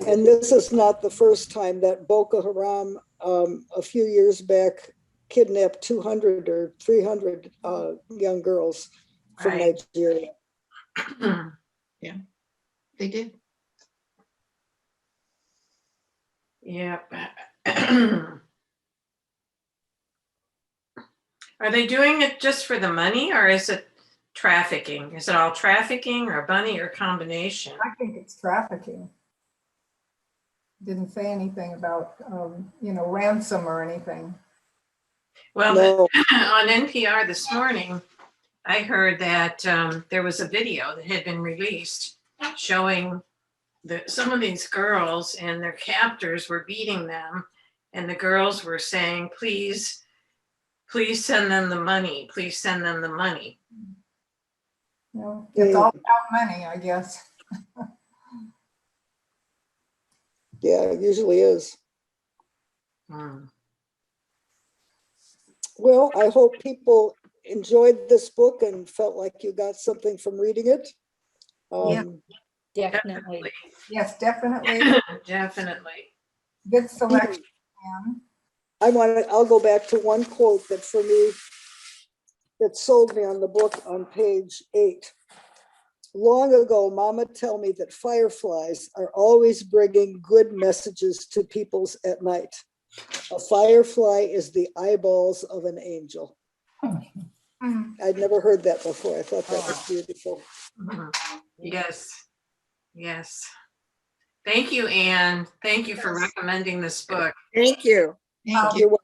And this is not the first time that Boko Haram, a few years back, kidnapped 200 or 300 young girls from Right. Nigeria. Yeah, they did. Yeah. Are they doing it just for the money, or is it trafficking? Is it all trafficking or money or combination? I think it's trafficking. Didn't say anything about, ransom or anything. Well, No. on NPR this morning, I heard that there was a video that had been released showing some of these girls and their captors were beating them, and the girls were saying, please send them the money. Please send them the money. It's all about money, I guess. Yeah, it usually is. Well, I hope people enjoyed this book and felt like you got something from reading it. Definitely. Yes, definitely. Definitely. Good selection. I'll go back to one quote that for me, that sold me on the book on page 8. Long ago, Mama tell me that fireflies are always bringing good messages to peoples at night. A firefly is the eyeballs of an angel. I'd never heard that before. I thought that was beautiful. Yes. Yes. Thank you, Anne. Thank you for recommending this book. Thank you. Thank you.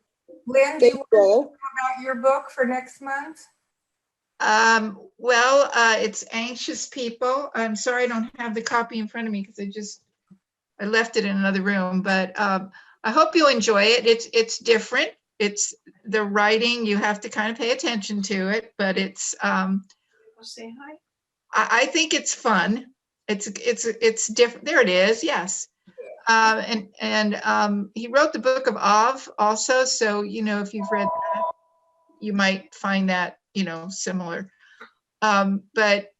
Lynn, do you want to talk about your book for next month? Well, it's Anxious People. I'm sorry I don't have the copy in front of me because I left it in another room, but I hope you enjoy it. It's different. It's the writing, you have to kind of pay attention to it, but it's Say hi. I think it's fun. It's different. There it is. Yes. And he wrote the Book of Av also. So, if you've read that, you might find that, similar. But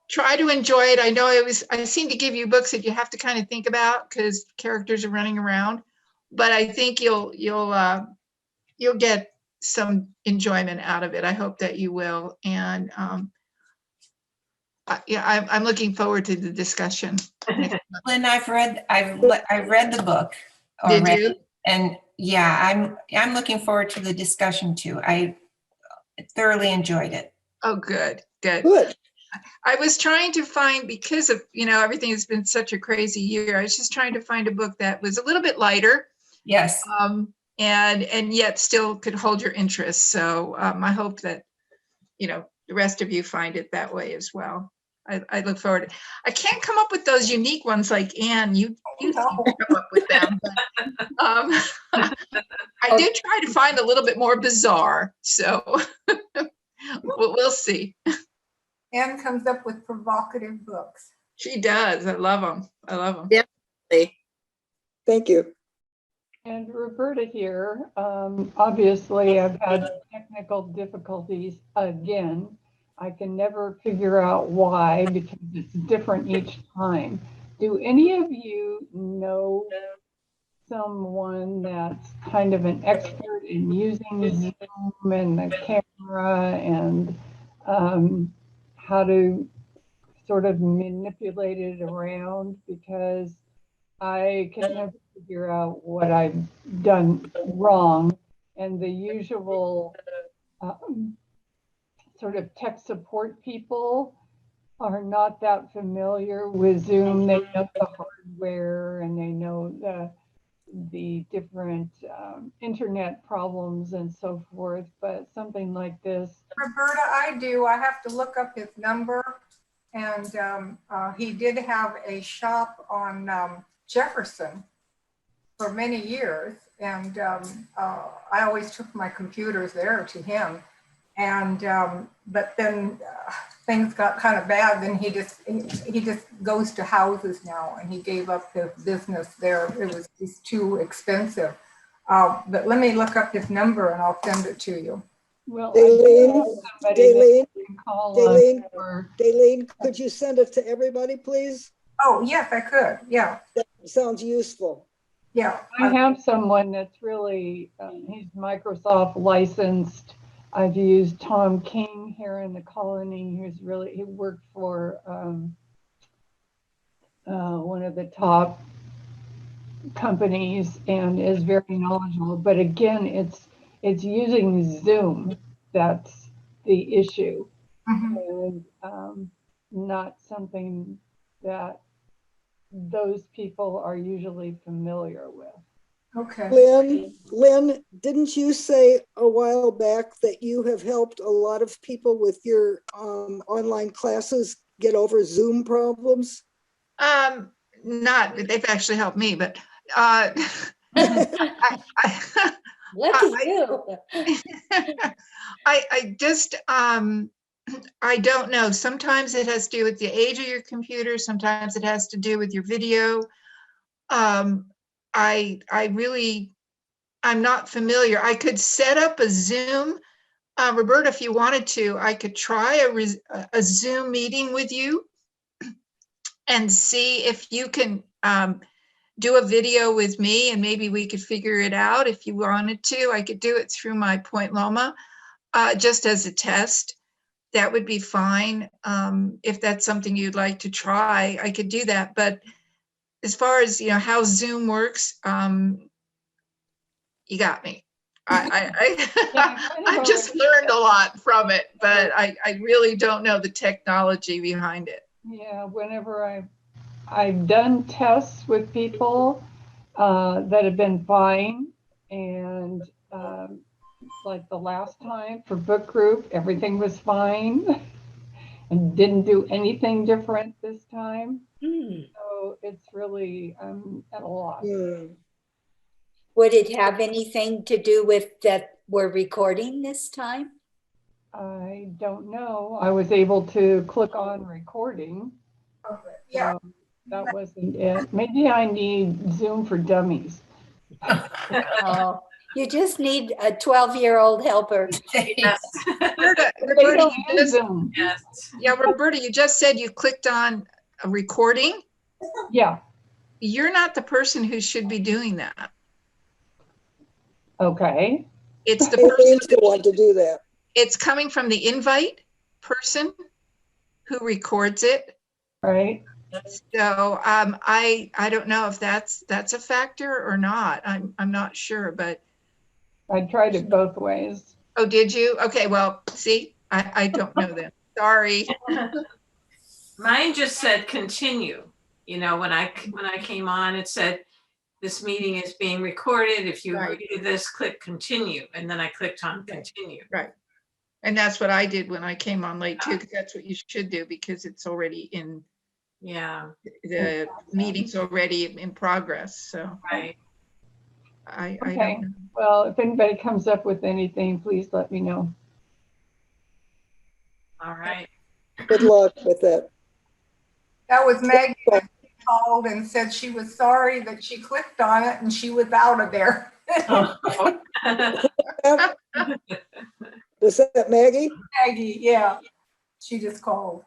try to enjoy it. I know I seem to give you books that you have to kind of think about because characters are running around, but I think you'll get some enjoyment out of it. I hope that you will. And I'm looking forward to the discussion. Lynn, I've read the book already. Did you? And yeah, I'm looking forward to the discussion too. I thoroughly enjoyed it. Oh, good. Good. I was trying to find, because of, everything has been such a crazy year, I was just trying to find a book that was a little bit lighter. Yes. And yet still could hold your interest. So I hope that, the rest of you find it that way as well. I look forward. I can't come up with those unique ones like Anne. You seem to come up with them. But, I did try to find a little bit more bizarre. So we'll see. Anne comes up with provocative books. She does. I love them. Definitely. Thank you. And Roberta here. Obviously, I've had technical difficulties again. I can never figure out why, because it's different each time. Do any of you know someone that's kind of an expert in using Zoom and the camera and how to sort of manipulate it around? Because I can never figure out what I've done wrong. And the usual sort of tech support people are not that familiar with Zoom. They know the hardware and they know the different internet problems and so forth, but something like this. Roberta, I do. I have to look up his number. And he did have a shop on Jefferson for many years. And I always took my computers there to him. And but then things got kind of bad. Then he just goes to houses now, and he gave up his business there. It was just too expensive. But let me look up his number and I'll send it to you. Well, Daylene, could you send it to everybody, please? Oh, yes, I could. Yeah. That sounds useful. Yeah. I have someone that's really, he's Microsoft licensed. I've used Tom King here in the colony. He worked for one of the top companies and is very knowledgeable. But again, it's using Zoom that's the issue, and not something that those people are usually familiar with. Okay. Lynn, didn't you say a while back that you have helped a lot of people with your online classes get over Zoom problems? Not, they've actually helped me, but Lucky you. I just, I don't know. Sometimes it has to do with the age of your computer. Sometimes it has to do with your video. I'm not familiar. I could set up a Zoom. Roberta, if you wanted to, I could try a Zoom meeting with you and see if you can do a video with me, and maybe we could figure it out. If you wanted to, I could do it through my Point Loma, just as a test. That would be fine. If that's something you'd like to try, I could do that. But as far as, how Zoom works, you got me. I've just learned a lot from it, but I really don't know the technology behind it. Yeah, whenever I've done tests with people that have been fine, and like the last time for book group, everything was fine and didn't do anything different this time. So it's really, I'm at a loss. Would it have anything to do with that we're recording this time? I don't know. I was able to click on recording. Yeah. So that wasn't it. Maybe I need Zoom for Dummies. Oh, you just need a 12-year-old helper. Yes. Roberta, Roberta, you just said you clicked on a recording. Yeah. You're not the person who should be doing that. Okay. It's the person who want to do that. It's coming from the invite person who records it. Right. So I don't know if that's a factor or not. I'm not sure, but I tried it both ways. Oh, did you? Okay, well, see, I don't know then. Sorry. Mine just said continue. When I came on, it said this meeting is being recorded. If you agree to this, click continue, and then I clicked on continue. Right. And that's what I did when I came on late too, because that's what you should do, because it's already in. Yeah. The meeting's already in progress, so. Right. I Okay. don't know. Well, if anybody comes up with anything, please let me know. All right. Good luck with that. That was Maggie that called and said she was sorry that she clicked on it and she was out of there. Was that Maggie? Maggie, yeah. She just called.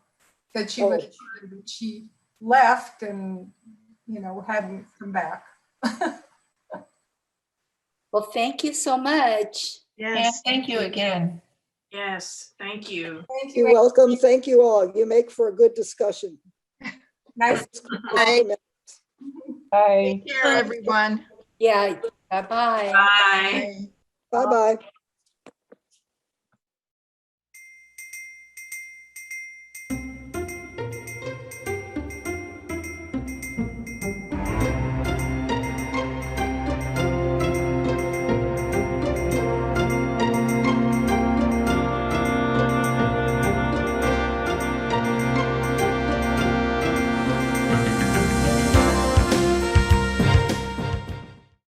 Said she was sorry that she left and, hadn't come back. Well, thank you so much. Yes. And thank you again. Yes, thank you. Thank you. You're welcome. Thank you all. You make for a good discussion. Nice. Bye. Bye. Take care, everyone. Yeah. Bye-bye. Bye. Bye-bye.